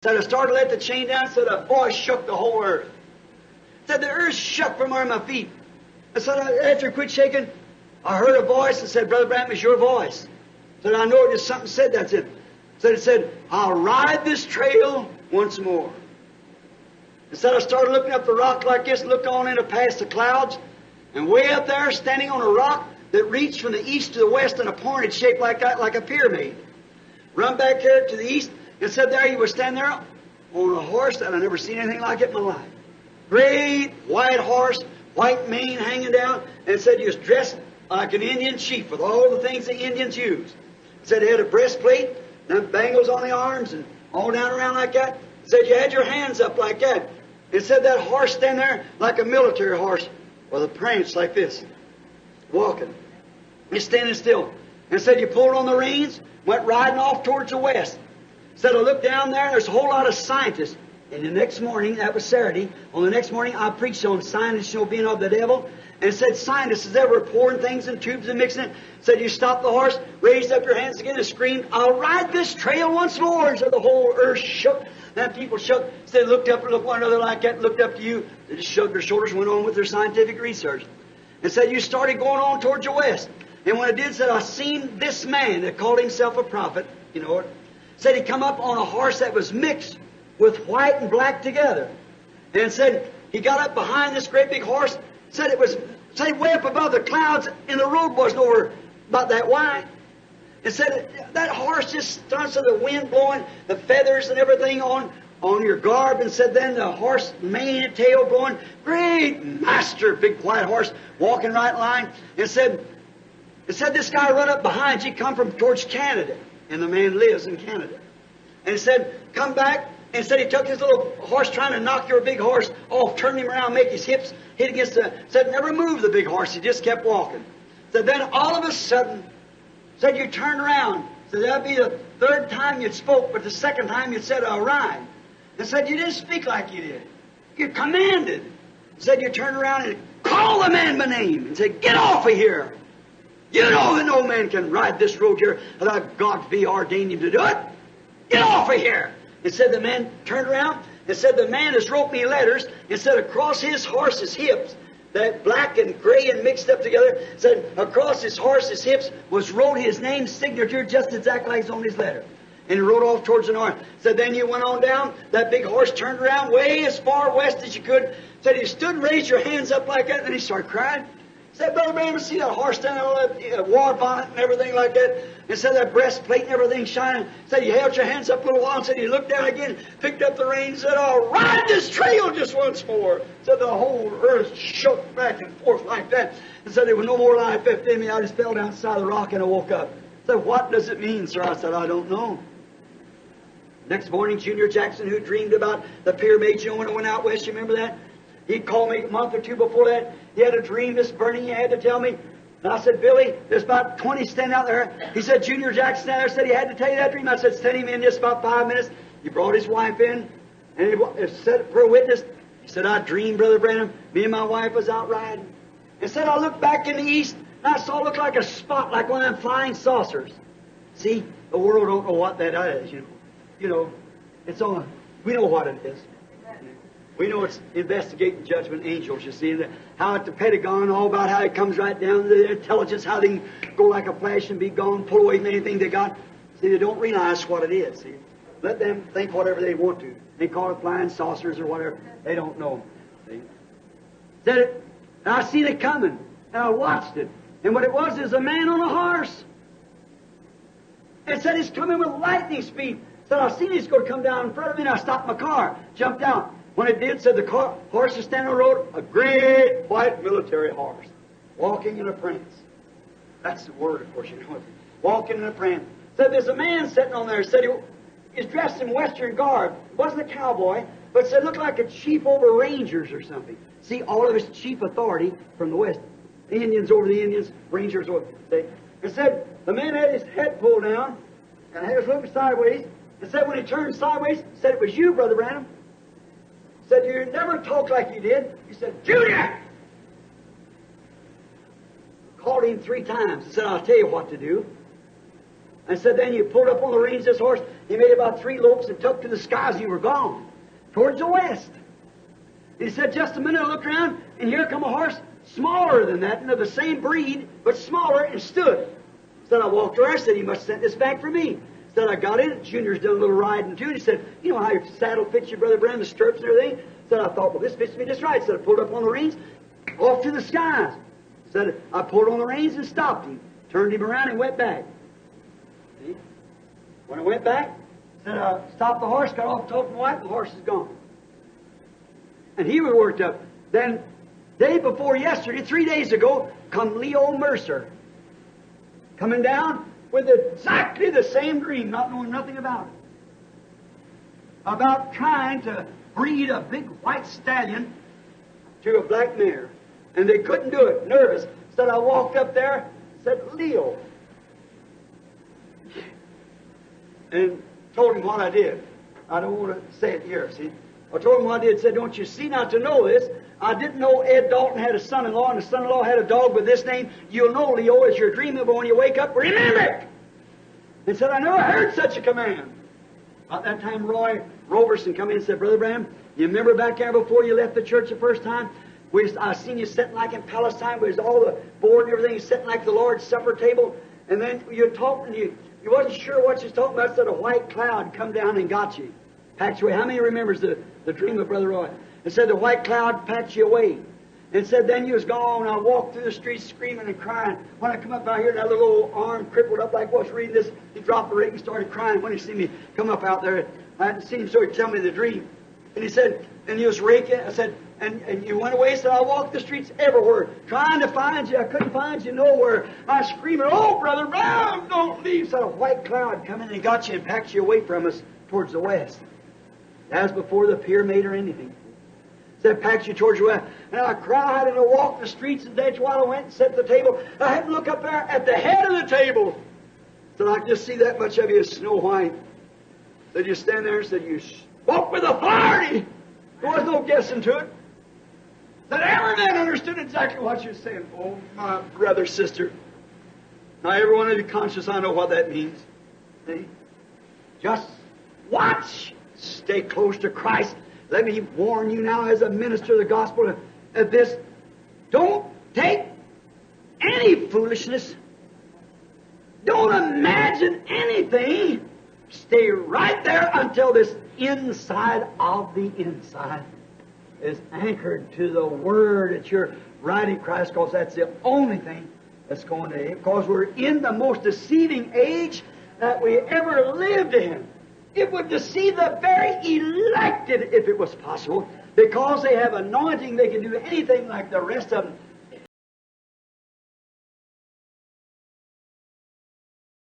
Said I started to let the chain down, said a voice shook the whole earth. Said the earth shook from under my feet. I said after I quit shaking, I heard a voice and said, Brother Branham, it's your voice. Said I know it is something said, that's it. Said it said, I'll ride this trail once more. And said I started looking up the rock like this, looked on into past the clouds, and way up there, standing on a rock that reached from the east to the west in a pointed shape like that, like a pyramid. Run back here to the east, and said there he was standing there on a horse that I never seen anything like it in my life. Great white horse, white mane hanging down, and said he was dressed like an Indian chief with all the things the Indians use. Said he had a breastplate, and bangles on the arms, and all down around like that. Said you had your hands up like that. It said that horse standing there like a military horse with a prance like this, walking. He's standing still. And said you pulled on the reins, went riding off towards the west. Said I looked down there, there's a whole lot of scientists. And the next morning, that was Saturday, on the next morning I preached on scientists, being of the devil. And said scientists is ever pouring things in tubes and mixing it. Said you stopped the horse, raised up your hands again and screamed, I'll ride this trail once more. And so the whole earth shook. Then people shook. Said looked up and looked one another like that, looked up to you. They just shrugged their shoulders, went on with their scientific research. And said you started going on towards the west. And when it did, said I seen this man that called himself a prophet, you know it. Said he come up on a horse that was mixed with white and black together. And said he got up behind this great big horse. Said it was, said way up above the clouds, and the road wasn't over about that wide. And said that horse just starts with the wind blowing, the feathers and everything on your garb. And said then the horse mane and tail blowing, great master, big white horse walking right in line. And said this guy run up behind you, come from towards Canada. And the man lives in Canada. And he said, come back. And said he took his little horse trying to knock your big horse off, turned him around, make his hips hit against the... Said never moved the big horse. He just kept walking. Said then all of a sudden, said you turned around. Said that'd be the third time you'd spoke, but the second time you said, I'll ride. And said you didn't speak like you did. You commanded. Said you turned around and called the man by name and said, get off of here. You know that no man can ride this road here without God be ordained him to do it. Get off of here. And said the man turned around and said the man has wrote me letters and said across his horse's hips, that black and gray and mixed up together, said across his horse's hips was wrote his name signature just exactly like it's on his letter. And he rode off towards the north. Said then you went on down, that big horse turned around way as far west as you could. Said he stood and raised your hands up like that, and then he started crying. Said, Brother Branham, see that horse standing on that war bonnet and everything like that? And said that breastplate and everything shining. Said you held your hands up a little while and said you looked down again, picked up the reins, said, I'll ride this trail just once more. Said the whole earth shook back and forth like that. And said there was no more life left in me. I just fell down beside the rock and I woke up. Said, what does it mean, sir? I said, I don't know. Next morning, Junior Jackson, who dreamed about the pyramid, when I went out west, you remember that? He called me a month or two before that. He had a dream this burning he had to tell me. And I said, Billy, there's about 20 standing out there. He said, Junior Jackson there said he had to tell you that dream. I said, send him in just about 5 minutes. He brought his wife in, and he said for a witness. He said, I dreamed, Brother Branham, me and my wife was out riding. And said, I looked back in the east, and I saw it look like a spot, like one of them flying saucers. See, the world don't know what that is, you know. You know, it's on, we know what it is. We know it's investigating judgment angels, you see, how at the Pentagon, all about how it comes right down to the intelligence, how they can go like a flash and be gone, pull away from anything they got. See, they don't realize what it is, see. Let them think whatever they want to. They call it flying saucers or whatever. They don't know, see. Said it, and I seen it coming, and I watched it. And what it was is a man on a horse. It said he's coming with lightning speed. Said I seen he's going to come down in front of me, and I stopped my car, jumped out. When it did, said the horse is standing on the road, a great white military horse, walking in a prance. That's the word, of course, you know it. Walking in a prance. Said there's a man sitting on there, said he's dressed in Western garb. Wasn't a cowboy, but said looked like a chief over Rangers or something. See, all of his chief authority from the West. The Indians over the Indians, Rangers over, see. And said the man had his head pulled down, and he was looking sideways. And said when he turned sideways, said it was you, Brother Branham. Said, you never talked like you did. He said, Junior! Called him 3 times and said, I'll tell you what to do. And said, then you pulled up on the reins of this horse, you made about 3 lopes and took to the skies, and you were gone, towards the west. He said, just a minute, I looked around, and here come a horse smaller than that, and of the same breed, but smaller, and stood. Said, I walked over, I said, he must have sent this back for me. Said, I got in, Junior's done a little riding too, and he said, you know how your saddle fits you, Brother Branham, the stirrups and everything? Said, I thought, well, this fits me just right. Said, I pulled up on the reins, off to the skies. Said, I pulled on the reins and stopped him, turned him around and went back. See? When I went back, said, I stopped the horse, got off talking to my wife, the horse is gone. And he was worked up. Then, day before yesterday, 3 days ago, come Leo Mercer, coming down with exactly the same dream, not knowing nothing about it. About trying to breed a big white stallion to a black mare. And they couldn't do it, nervous. Said, I walked up there, said, Leo. And told him what I did. I don't want to say it here, see. I told him what I did. Said, don't you see not to know this? I didn't know Ed Dalton had a son-in-law, and the son-in-law had a dog with this name. You'll know, Leo, as you're dreaming, but when you wake up, remember it. And said, I never heard such a command. About that time, Roy Roberson come in and said, Brother Branham, you remember back there before you left the church the first time? I seen you sitting like in Palestine, with all the board and everything, sitting like the Lord's Supper table. And then you're talking, you wasn't sure what you was talking about. Said a white cloud come down and got you, packed you away. How many remembers the dream of Brother Roy? And said the white cloud packed you away. And said then you was gone. I walked through the streets screaming and crying. When I come up out here, that little old arm crippled up like what's reading this, he dropped the rake and started crying when he seen me come up out there. I hadn't seen him, so he'd tell me the dream. And he said, and he was raking. I said, and you went away. He said, I walked the streets everywhere, trying to find you. I couldn't find you nowhere. I was screaming, oh, Brother Brown, don't leave. Said a white cloud come in and got you and packed you away from us towards the west. That was before the pyramid or anything. Said, packed you towards the west. And I cried and I walked the streets, and that's while I went and set the table. I had to look up there at the head of the table. Said, I could just see that much of you as Snow White. Said, you stand there and said, you spoke with authority. There was no guessing to it. That every man understood exactly what you were saying. Oh, my brother, sister. Now, every one of you conscious, I know what that means. See? Just watch. Stay close to Christ. Let me warn you now as a minister of the gospel of this. Don't take any foolishness. Don't imagine anything. Stay right there until this inside of the inside is anchored to the Word that you're writing Christ, because that's the only thing that's going to, because we're in the most deceiving age that we ever lived in. It would deceive the very elected if it was possible, because they have anointing. They can do anything like the rest of them.